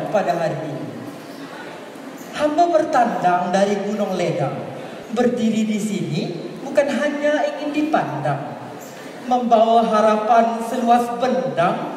pada hari ini. Hamba bertandang dari Gunung Ledang, berdiri di sini bukan hanya ingin dipandang, membawa harapan seluas bendang,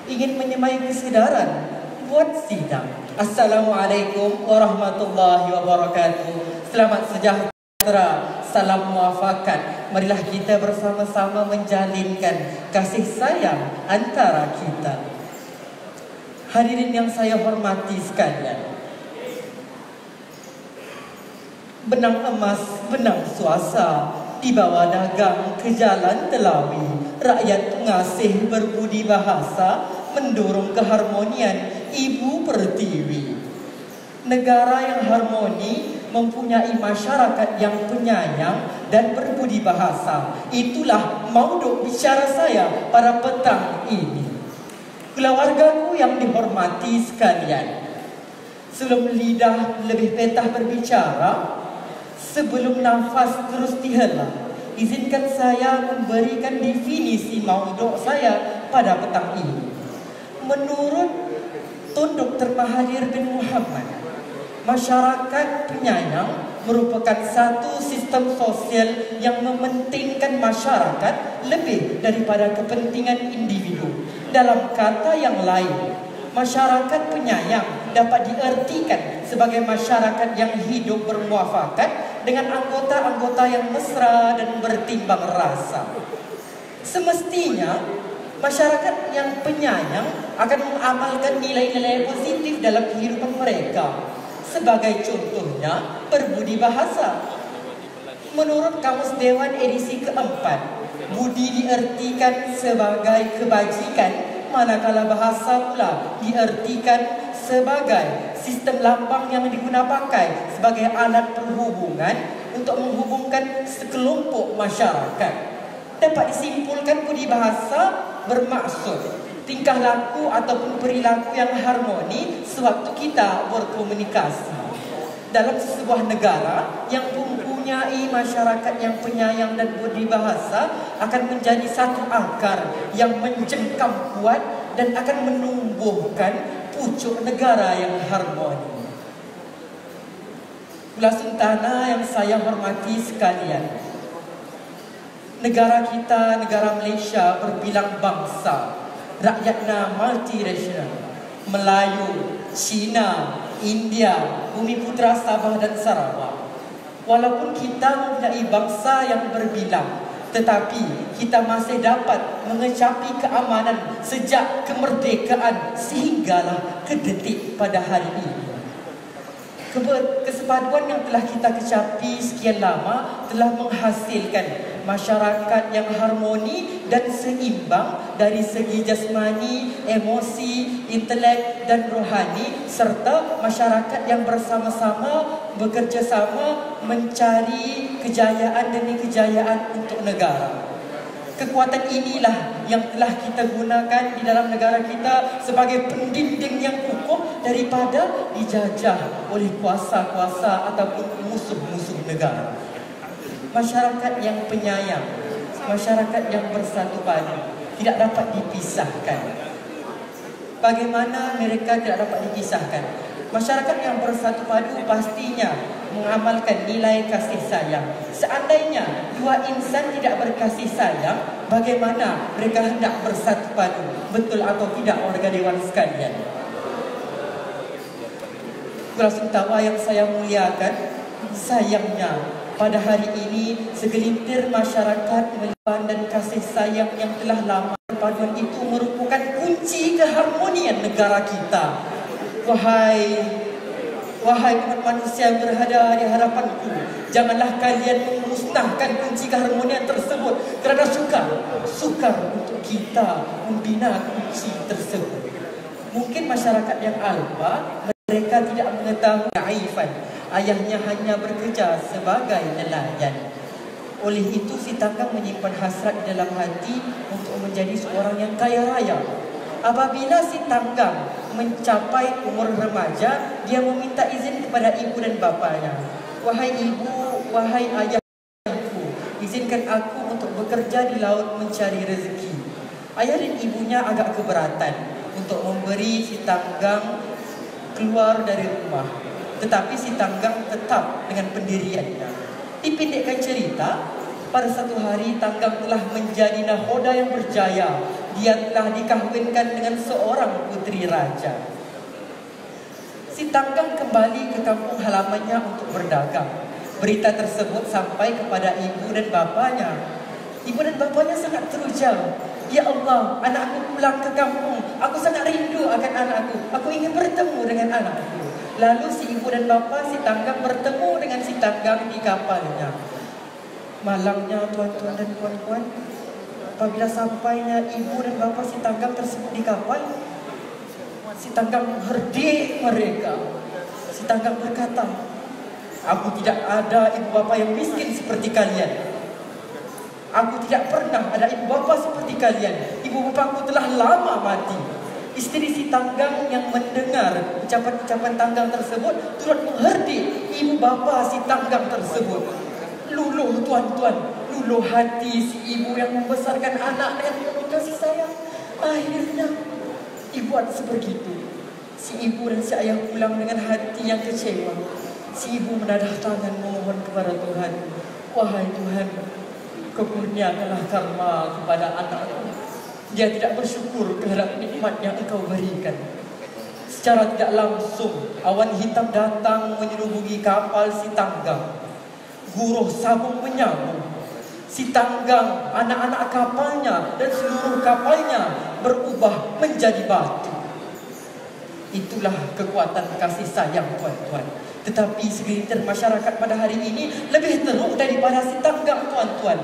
ingin menyemai kesedaran buat sidang. Assalamualaikum warahmatullahi wabarakatuh. Selamat sejahtera, salam muafakat. Marilah kita bersama-sama menjalinkan kasih sayang antara kita. Hadirin yang saya hormati sekalian, benang emas, benang suasa dibawa dagang ke jalan Telawi. Rakyat pengasih berbudi bahasa mendorong keharmonian Ibu Pertiwi. Negara yang harmoni mempunyai masyarakat yang penyayang dan berbudi bahasa. Itulah maudhu bicara saya pada petang ini. Keluargaku yang dihormati sekalian, sebelum lidah lebih petah berbicara, sebelum nafas terus dihela, izinkan saya memberikan definisi maudhu saya pada petang ini. Menurut Tun Dr. Mahathir bin Mohamad, masyarakat penyayang merupakan satu sistem sosial yang mementingkan masyarakat lebih daripada kepentingan individu. Dalam kata yang lain, masyarakat penyayang dapat diartikan sebagai masyarakat yang hidup bermuafakat dengan anggota-anggota yang mesra dan bertimbang rasa. Semestinya, masyarakat yang penyayang akan mengamalkan nilai-nilai positif dalam kehidupan mereka. Sebagai contohnya, berbudi bahasa. Menurut Kamus Dewan edisi keempat, budi diartikan sebagai kebajikan, manakala bahasa pula diartikan sebagai sistem lambang yang digunapakai sebagai alat perhubungan untuk menghubungkan sekelompok masyarakat. Dapat disimpulkan budi bahasa bermaksud tingkah laku ataupun perilaku yang harmoni sewaktu kita berkomunikasi. Dalam sebuah negara yang mempunyai masyarakat yang penyayang dan budi bahasa akan menjadi satu akar yang mencengkam kuat dan akan menumbuhkan pucuk negara yang harmoni. Ulasan tanah yang saya hormati sekalian, negara kita, negara Malaysia berbilang bangsa, rakyatnya multiracial, Melayu, Cina, India, Bumi Putra, Sabah dan Sarawak. Walaupun kita mempunyai bangsa yang berbilang, tetapi kita masih dapat mengecapi keamanan sejak kemerdekaan sehinggalah ke detik pada hari ini. Kesepaduan yang telah kita kecapi sekian lama telah menghasilkan masyarakat yang harmoni dan seimbang dari segi jasmani, emosi, intelek dan rohani, serta masyarakat yang bersama-sama bekerjasama mencari kejayaan demi kejayaan untuk negara. Kekuatan inilah yang telah kita gunakan di dalam negara kita sebagai pendinding yang kukuh daripada dijajah oleh kuasa-kuasa ataupun musuh-musuh negara. Masyarakat yang penyayang, masyarakat yang bersatu padu tidak dapat dipisahkan. Bagaimana mereka tidak dapat dipisahkan? Masyarakat yang bersatu padu pastinya mengamalkan nilai kasih sayang. Seandainya dua insan tidak berkasih sayang, bagaimana mereka hendak bersatu padu? Betul atau tidak warga dewan sekalian? Sutawa yang saya muliakan, sayangnya pada hari ini segelintir masyarakat melawan dan kasih sayang yang telah lama. Perpaduan itu merupakan kunci keharmonian negara kita. Wahai umat manusia yang berada di hadapanku, janganlah kalian memusnahkan kunci keharmonian tersebut kerana sukar untuk kita membina kunci tersebut. Mungkin masyarakat yang alba, mereka tidak mengetahui kearifan ayahnya hanya bekerja sebagai nelayan. Oleh itu si Tanggang menyimpan hasrat di dalam hati untuk menjadi seorang yang kaya raya. Apabila si Tanggang mencapai umur remaja, dia meminta izin kepada ibu dan bapanya. Wahai ibu, wahai ayahku, izinkan aku untuk bekerja di laut mencari rezeki. Ayah dan ibunya agak keberatan untuk memberi si Tanggang keluar dari rumah. Tetapi si Tanggang tetap dengan pendiriannya. Dipendekkan cerita, pada satu hari Tanggang telah menjadi nahoda yang berjaya. Dia telah dikahwinkan dengan seorang putri raja. Si Tanggang kembali ke kampung halamannya untuk berdagang. Berita tersebut sampai kepada ibu dan bapanya. Ibu dan bapanya sangat terujal. Ya Allah, anakku pulang ke kampung. Aku sangat rindu akan anakku. Aku ingin bertemu dengan anakku. Lalu si ibu dan bapa si Tanggang bertemu dengan si Tanggang di kapalnya. Malangnya tuan-tuan dan puan-puan, apabila sampainya ibu dan bapa si Tanggang tersebut di kapal, si Tanggang mengherdik mereka. Si Tanggang berkata, aku tidak ada ibu bapa yang miskin seperti kalian. Aku tidak pernah ada ibu bapa seperti kalian. Ibu bapaku telah lama mati. Istri si Tanggang yang mendengar ucapan-ucapan Tanggang tersebut turut mengherdik ibu bapa si Tanggang tersebut. Luluh tuan-tuan, luluh hati si ibu yang membesarkan anak dengan penuh kasih sayang. Akhirnya ibu buat sebegitu. Si ibu dan si ayah pulang dengan hati yang kecewa. Si ibu menadah tangan memohon kepada Tuhan, wahai Tuhan, kurniakanlah karma kepada anakku. Dia tidak bersyukur terhadap nikmat yang Engkau berikan. Secara tidak langsung, awan hitam datang menyerubugi kapal si Tanggang. Guruh sabung menyambung. Si Tanggang, anak-anak kapalnya dan seluruh kapalnya berubah menjadi batu. Itulah kekuatan kasih sayang tuan-tuan. Tetapi segelintir masyarakat pada hari ini lebih teruk daripada si Tanggang tuan-tuan.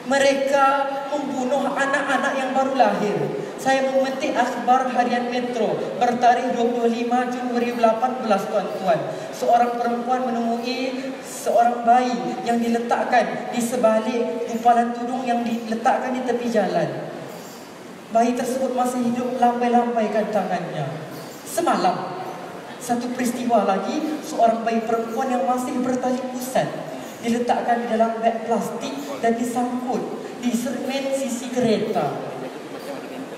Mereka membunuh anak-anak yang baru lahir. Saya memetik akhbar harian Metro bertarikh 25 Jun 2018 tuan-tuan. Seorang perempuan menemui seorang bayi yang diletakkan di sebalik gumpalan tudung yang diletakkan di tepi jalan. Bayi tersebut masih hidup, lambai-lambaikan tangannya. Semalam, satu peristiwa lagi, seorang bayi perempuan yang masih bertali pusat diletakkan di dalam beg plastik dan disangkut di semen sisi kereta.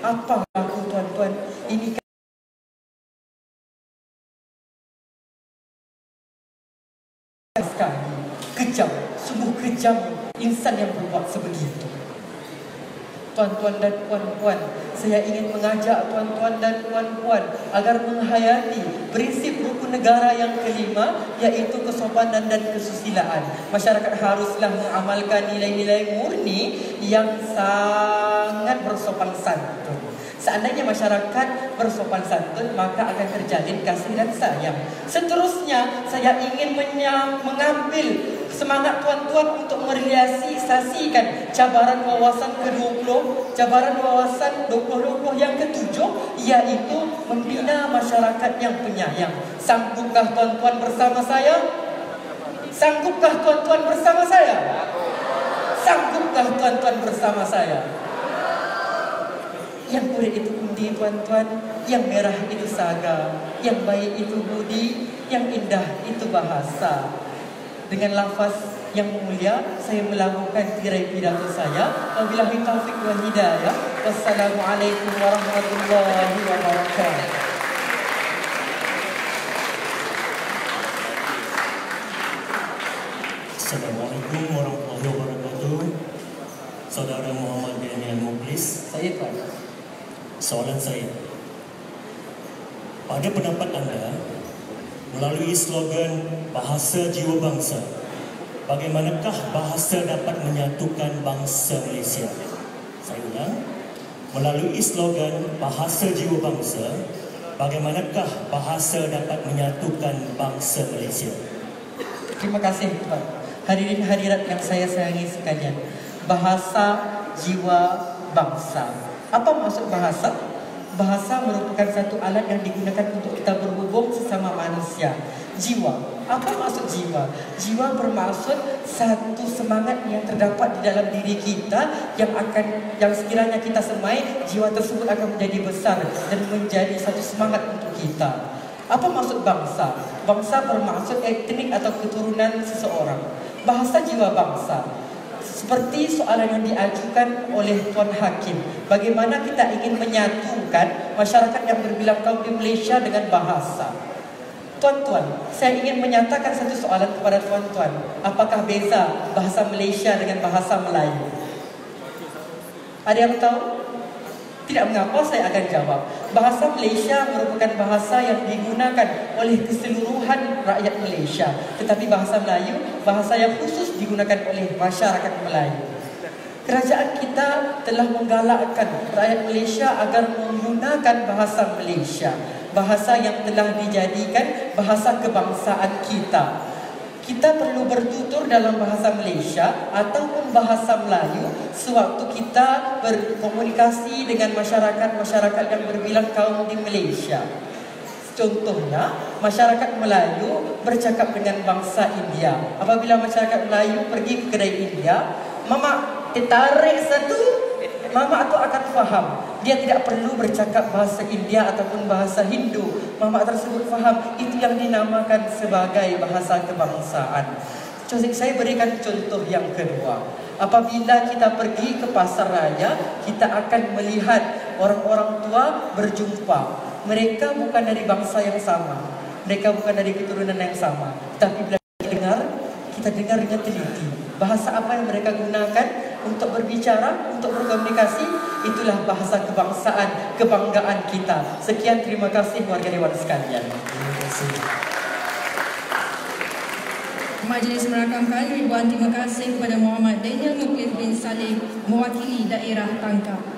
Apa aku tuan-tuan? Ini sekali kejam, sungguh kejam insan yang berbuat sebegitu. Tuan-tuan dan puan-puan, saya ingin mengajak tuan-tuan dan puan-puan agar menghayati prinsip rukun negara yang kelima, yaitu kesopanan dan kesusilaan. Masyarakat haruslah mengamalkan nilai-nilai murni yang sangat bersopan santun. Seandainya masyarakat bersopan santun, maka akan terjalin kasih dan sayang. Seterusnya, saya ingin mengambil semangat tuan-tuan untuk merealisasikan cabaran wawasan ke-20, cabaran wawasan 2020 yang ke-7, yaitu membina masyarakat yang penyayang. Sanggupkah tuan-tuan bersama saya? Sanggupkah tuan-tuan bersama saya? Sanggupkah tuan-tuan bersama saya? Yang kulit itu undi tuan-tuan, yang merah itu saga, yang baik itu budi, yang indah itu bahasa. Dengan lafaz yang mulia, saya melakukan tirai pidato saya. Wabillahi taufiq wal hidayah. Wassalamualaikum warahmatullahi wabarakatuh. Assalamualaikum warahmatullahi wabarakatuh. Saudara Muhammad Daniel Muklis. Saya Tuan. Soalan saya, pada pendapat anda, melalui slogan Bahasa Jiwa Bangsa, bagaimanakah bahasa dapat menyatukan bangsa Malaysia? Saya ulang, melalui slogan Bahasa Jiwa Bangsa, bagaimanakah bahasa dapat menyatukan bangsa Malaysia? Terima kasih Tuan. Hadirin hadirat yang saya sayangi sekalian, bahasa jiwa bangsa. Apa maksud bahasa? Bahasa merupakan satu alat yang digunakan untuk kita berhubung sesama manusia. Jiwa, apa maksud jiwa? Jiwa bermaksud satu semangat yang terdapat di dalam diri kita yang sekiranya kita semai, jiwa tersebut akan menjadi besar dan menjadi satu semangat untuk kita. Apa maksud bangsa? Bangsa bermaksud etnik atau keturunan seseorang. Bahasa jiwa bangsa, Seperti soalan yang diajukan oleh Tuan Hakim, bagaimana kita ingin menyatukan masyarakat yang berbilang kaum di Malaysia dengan bahasa. Tuan-tuan, saya ingin menyatakan satu soalan kepada tuan-tuan. Apakah beza bahasa Malaysia dengan bahasa Melayu? Ada yang tahu? Tidak mengapa, saya akan jawab. Bahasa Malaysia merupakan bahasa yang digunakan oleh keseluruhan rakyat Malaysia. Tetapi bahasa Melayu, bahasa yang khusus digunakan oleh masyarakat Melayu. Kerajaan kita telah menggalakkan rakyat Malaysia agar menggunakan bahasa Malaysia, bahasa yang telah dijadikan bahasa kebangsaan kita. Kita perlu bertutur dalam bahasa Malaysia ataupun bahasa Melayu sewaktu kita berkomunikasi dengan masyarakat-masyarakat yang berbilang kaum di Malaysia. Contohnya, masyarakat Melayu bercakap dengan bangsa India. Apabila masyarakat Melayu pergi ke kedai India, Mama tarik satu, Mama tu akan faham. Dia tidak perlu bercakap bahasa India ataupun bahasa Hindu. Mama tersebut faham. Itu yang dinamakan sebagai bahasa kebangsaan. Saya berikan contoh yang kedua. Apabila kita pergi ke pasar raya, kita akan melihat orang-orang tua berjumpa. Mereka bukan dari bangsa yang sama. Mereka bukan dari keturunan yang sama. Tapi bila kita dengar dengan teliti. Bahasa apa yang mereka gunakan untuk berbicara, untuk berkomunikasi, itulah bahasa kebangsaan, kebanggaan kita. Sekian, terima kasih warga Dewan sekalian. Terima kasih. Majlis merakamkan ribuan terima kasih kepada Muhammad Daniel Muqlid bin Saleh mewakili daerah Tangkap.